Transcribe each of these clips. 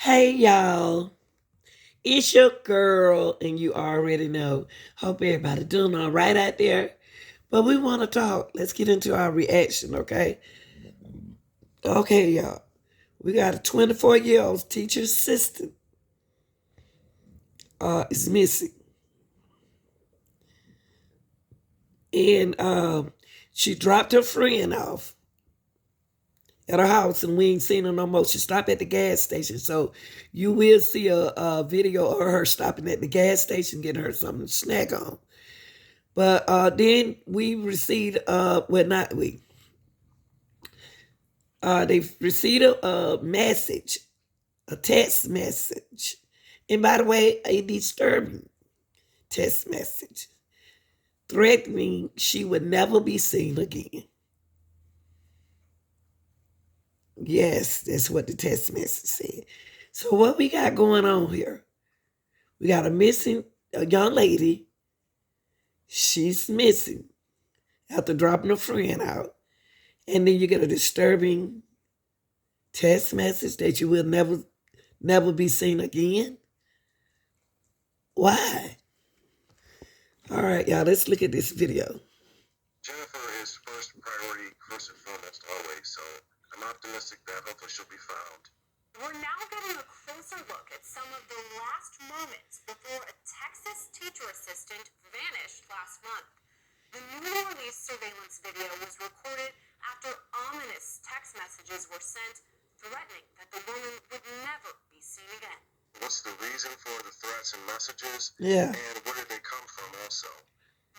Hey y'all, it's your girl, and you already know. Hope everybody doing all right out there. But we want to talk. Let's get into our reaction, okay? Okay, y'all. We got a 24-year-old teacher assistant is missing, and she dropped her friend off at her house, and we ain't seen her no more. She stopped at the gas station, so you will see a video of her stopping at the gas station, getting her something to snack on. But then we received, well, not we, they received a message, a text message. And by the way, a disturbing text message threatening she would never be seen again. Yes, that's what the text message said. So what we got going on here? We got a young lady. She's missing after dropping a friend out. And then you get a disturbing text message that you will never be seen again. Why? All right, y'all, let's look at this video. Jennifer is first priority, first and foremost, always, so I'm optimistic that hopefully she'll be found. We're now getting a closer look at some of the last moments before a Texas teacher assistant vanished last month. The newly released surveillance video was recorded after ominous text messages were sent threatening that the woman would never be seen again. What's the reason for the threats and messages? Yeah. And where did they come from also?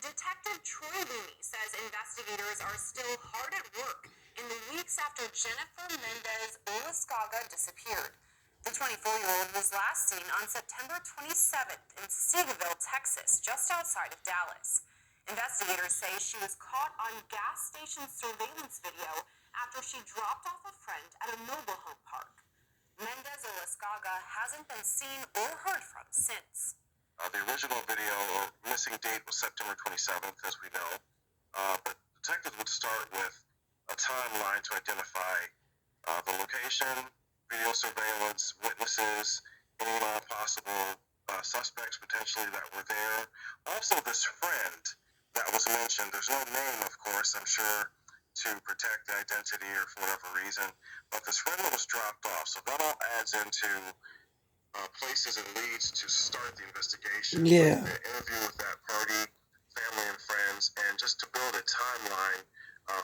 Detective Troy Looney says investigators are still hard at work in the weeks after Jennifer Mendez Olascoaga disappeared. The 24-year-old was last seen on September 27th in Seagoville, Texas, just outside of Dallas. Investigators say she was caught on gas station surveillance video after she dropped off a friend at a mobile home park. Mendez Olascoaga hasn't been seen or heard from since. The original video or missing date was September 27th, as we know. But detectives would start with a timeline to identify the location, video surveillance, witnesses, any possible suspects potentially that were there. Also, this friend that was mentioned, there's no name, of course, I'm sure, to protect the identity or for whatever reason. But this friend was dropped off, so that all adds into places and leads to start the investigation. Yeah. The interview with that party, family and friends, and just to build a timeline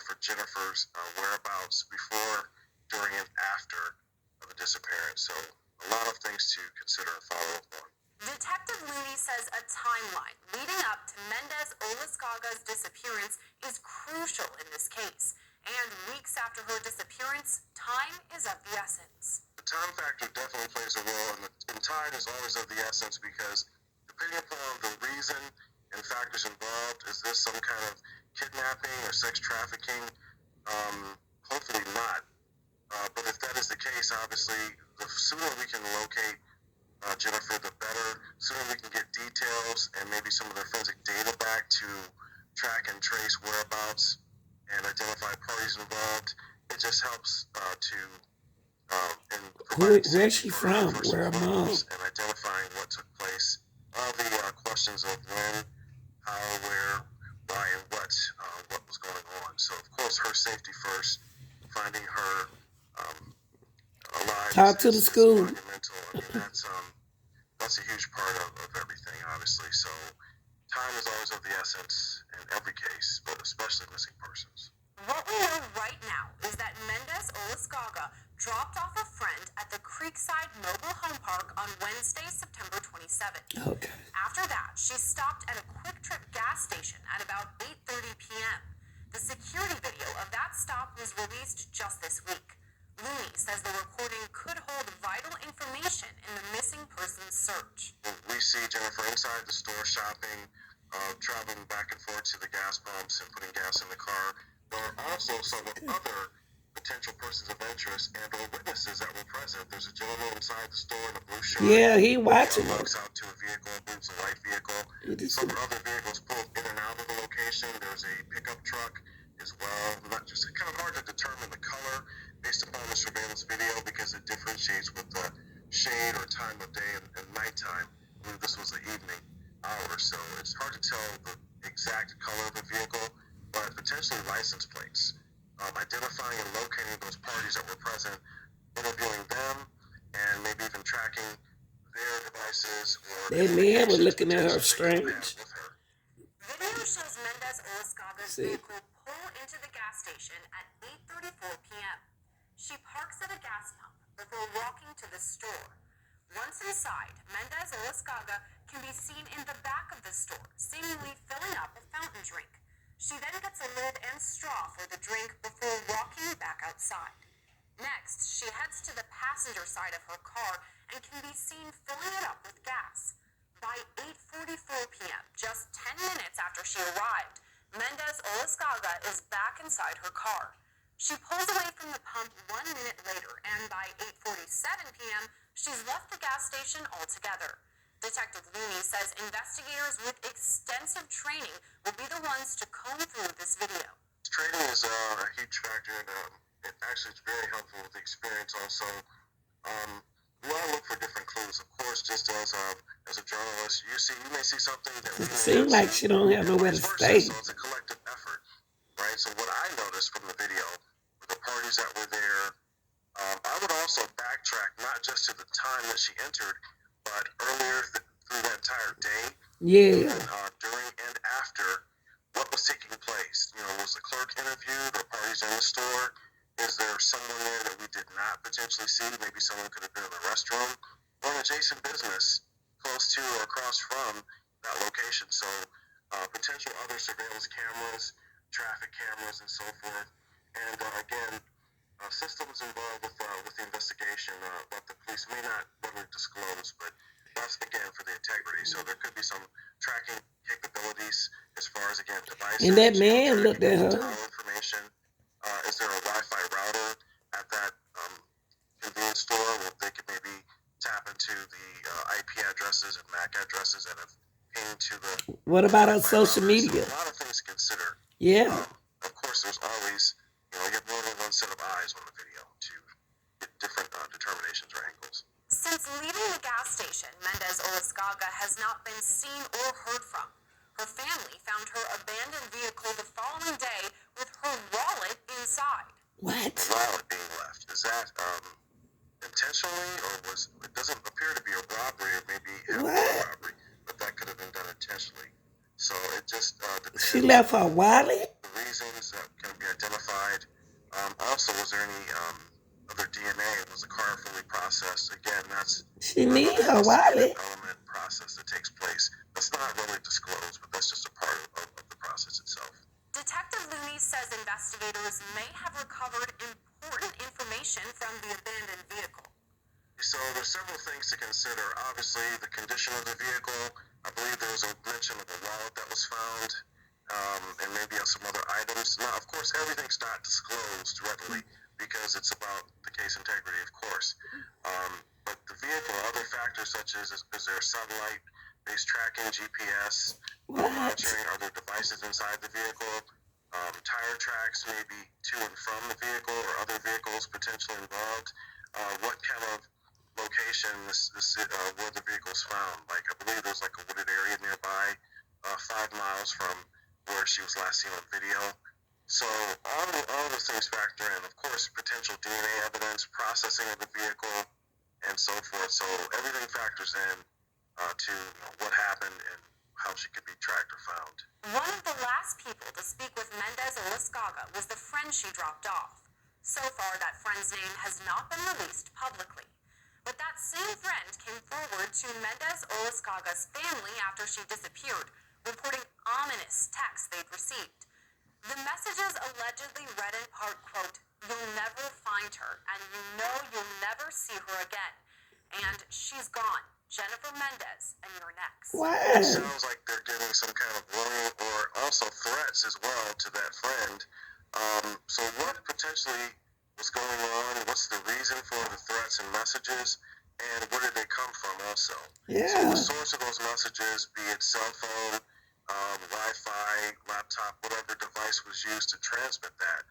for Jennifer's whereabouts before, during, and after the disappearance. So a lot of things to consider and follow up on. Detective Looney says a timeline leading up to Mendez Olascoaga's disappearance is crucial in this case. And weeks after her disappearance, time is of the essence. The time factor definitely plays a role, and time is always of the essence because depending upon the reason and factors involved, is this some kind of kidnapping or sex trafficking? Hopefully not. But if that is the case, obviously, the sooner we can locate Jennifer, the better. Sooner we can get details and maybe some of their forensic data back to track and trace whereabouts and identify parties involved. It just helps Where's she from? Where her mom? And identifying what took place. All the questions of when, how, where, why, and what was going on. So, of course, her safety first. Finding her alive. Talk to the school. Monumental. I mean, that's a huge part of everything, obviously. So, time is always of the essence in every case, but especially missing persons. What we know right now is that Mendez Olascoaga dropped off a friend at the Creekside Mobile Home Park on Wednesday, September 27th. Okay. After that, she stopped at a Quick Trip gas station at about 8:30 p.m. The security video of that stop was released just this week. Looney says the recording could hold vital information in the missing persons search. We see Jennifer inside the store shopping, traveling back and forth to the gas pumps and putting gas in the car. There are also some other potential persons of interest and or witnesses that were present. There's a gentleman inside the store in a blue shirt. Yeah, he watching He walks out to a vehicle, moves a white vehicle. Some other vehicles pulled in and out of the location. There's a pickup truck as well. Not just kind of hard to determine the color based upon the surveillance video because it differentiates with the shade or time of day and nighttime. I believe this was the evening hour, so it's hard to tell the exact color of the vehicle, but potentially license plates. Identifying and locating those parties that were present, interviewing them, and maybe even tracking their devices or That man was communications looking at her potentially they could have had strange. with her. Video shows Mendez Olascoaga's See? vehicle pull into the gas station at 8:34 p.m. She parks at a gas pump before walking to the store. Once inside, Mendez Olascoaga can be seen in the back of the store, seemingly filling up a fountain drink. She then gets a lid and straw for the drink before walking back outside. Next, she heads to the passenger side of her car and can be seen filling it up with gas. By 8:44 p.m., just 10 minutes after she arrived, Mendez Olascoaga is back inside her car. She pulls away from the pump 1 minute later, and by 8:47 p.m., she's left the gas station altogether. Detective Looney says investigators with extensive training will be the ones to comb through this video. Training is a huge factor, and it actually is very helpful with the experience also. We want to look for different clues, of course, just as a journalist. You may see something that we It may seems not like see, she don't have and nowhere to vice versa. stay. So it's a collective effort, right? So what I noticed from the video, the parties that were there, I would also backtrack not just to the time that she entered, but earlier through that entire day, Yeah. and during and after, what was taking place. Was the clerk interviewed or parties in the store? Is there someone there that we did not potentially see? Maybe someone could have been in the restroom or an adjacent business close to or across from that location. So potential other surveillance cameras, traffic cameras, and so forth. And again, systems involved with the investigation that the police may not readily disclose, but that's again for the integrity. So there could be some tracking capabilities as far as again devices. And that man looked at her. Information. Is there a Wi-Fi router at that convenience store where they could maybe tap into the IP addresses and MAC addresses that have pinged to the? What about her Wi-Fi social routers? media? So a lot of things to consider. Yeah. Of course, there's always, you have more than one set of eyes on the video to get different determinations or angles. Since leaving the gas station, Mendez Olascoaga has not been seen or heard from. Her family found her abandoned vehicle the following day with her wallet inside. What? The wallet being left. Is that intentionally, or it doesn't appear to be a robbery, or maybe a robbery, but that could have been done intentionally. So it just depends. She left her wallet? The reasons that can be identified. Also, was there any other DNA? Was the car fully processed? Again, that's She need her wallet. Element process that takes place. That's not really disclosed, but that's just a part of the process itself. Detective Looney says investigators may have recovered important information from the abandoned vehicle. So there's several things to consider. Obviously, the condition of the vehicle. I believe there was a mention of a wallet that was found, and maybe some other items. Now, of course, everything's not disclosed readily because it's about the case integrity, of course. But the vehicle, other factors such as is there satellite-based tracking, GPS, monitoring, are there devices inside the vehicle, tire tracks maybe to and from the vehicle or other vehicles potentially involved. What kind of location where the vehicle is found? Like, I believe there's like a wooded area nearby, 5 miles from where she was last seen on video. So all those things factor in. Of course, potential DNA evidence, processing of the vehicle, and so forth. So everything factors in to what happened and how she could be tracked or found. One of the last people to speak with Mendez Olascoaga was the friend she dropped off. So far, that friend's name has not been released publicly. But that same friend came forward to Mendez Olascoaga's family after she disappeared, reporting ominous texts they'd received. The messages allegedly read in part, quote, "You'll never find her, and you know you'll never see her again. And she's gone. Jennifer Mendez, and you're next." Wow. It sounds like they're giving some kind of warning or also threats as well to that friend. So what potentially was going on? What's the reason for the threats and messages? And where did they come from also? Yeah. So the source of those messages, be it cell phone, Wi-Fi, laptop, whatever device was used to transmit that,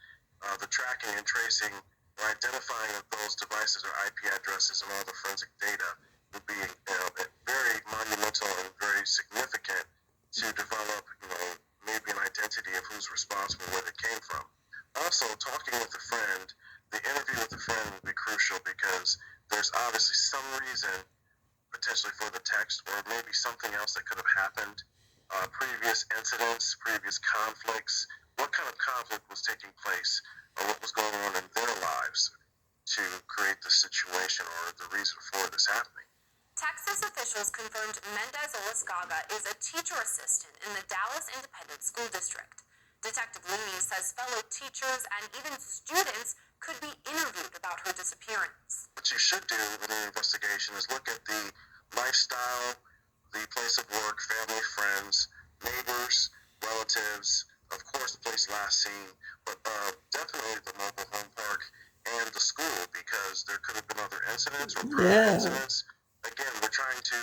the tracking and tracing or identifying of those those devices or IP addresses and all the forensic data would be very monumental and very significant to develop, maybe an identity of who's responsible, where they came from. Also, talking with a friend, the interview with a friend would be crucial because there's obviously some reason potentially for the text, or maybe something else that could have happened, previous incidents, previous conflicts, what kind of conflict was taking place, or what was going on in their lives to create the situation or the reason for this happening. Texas officials confirmed Mendez Olascoaga is a teacher assistant in the Dallas Independent School District. Detective Looney says fellow teachers and even students could be interviewed about her disappearance. What you should do in an investigation is look at the lifestyle, the place of work, family, friends, neighbors, relatives, of course the place last seen, but definitely the mobile home park and the school, because there could have been other incidents or prior incidents. Again, we're trying to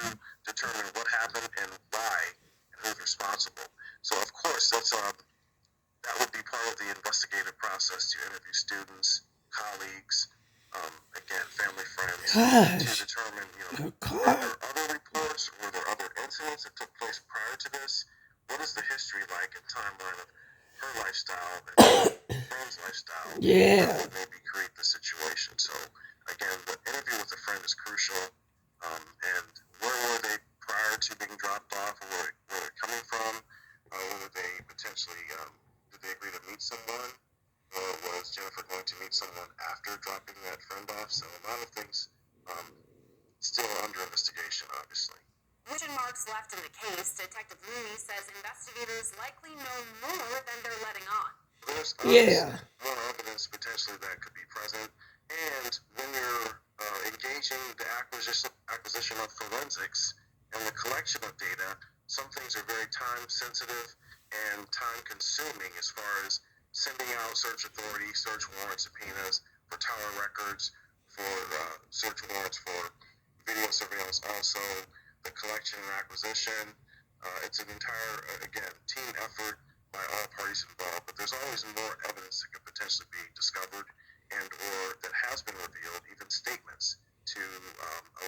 determine what happened and why and who's responsible. So of course that would be part of the investigative process, to interview students, colleagues, again, family, friends, to determine, were there other reports, were there other incidents that took place prior to this? What is the history like and timeline of her lifestyle and her friend's lifestyle? That would maybe create the situation. So, again, the interview with a friend is crucial. And where were they prior to being dropped off, or where they're coming from? Were they potentially, did they agree to meet someone? Or was Jennifer going to meet someone after dropping that friend off? So a lot of things still under investigation, obviously. Question marks left in the case. Detective Looney says investigators likely know more than they're letting on. There's more evidence potentially that could be present. And when you're engaging the acquisition of forensics and the collection of data, some things are very time sensitive and time consuming, as far as sending out search authority, search warrant subpoenas for tower records, for search warrants for video surveillance, also the collection and acquisition. It's an entire, again, team effort by all parties involved, but there's always more evidence that could potentially be discovered and or that has been revealed, even statements, to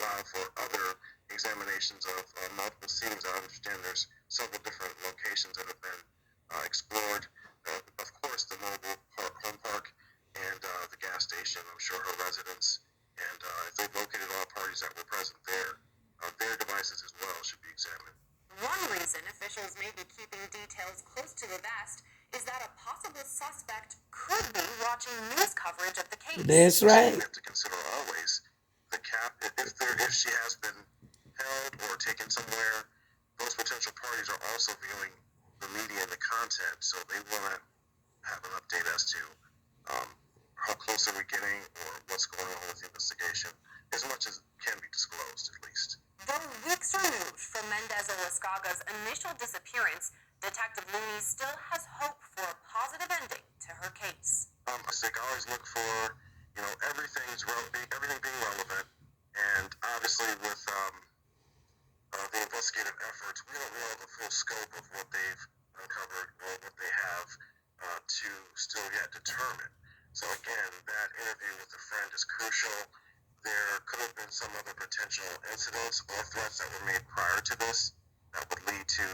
allow for other examinations of multiple scenes. I understand there's several different locations that have been explored. Of course, the mobile home park and the gas station, I'm sure her residence, and if they've located all parties that were present there, their devices as well should be examined. One reason officials may be keeping details close to the vest is that a possible suspect could be watching news coverage of the case. That's right. We have to consider always the cap. If she has been held or taken somewhere, those potential parties are also viewing the media and the content, so they want to have an update as to how close are we getting or what's going on with the investigation, as much as can be disclosed, at least. Though weeks removed from Mendez Olascoaga's initial disappearance, Detective Looney still has hope for a positive ending to her case. I always look for, everything being relevant, and obviously with the investigative efforts, we don't know the full scope of what they've uncovered or what they have to still yet determine. So again, that interview with a friend is crucial. There could have been some other potential incidents or threats that were made prior to this that would lead to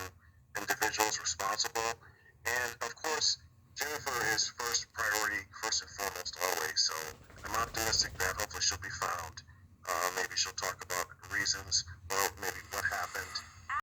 individuals responsible. And of course, Jennifer is first priority, first and foremost, always. So I'm optimistic that hopefully she'll be found. Maybe she'll talk about reasons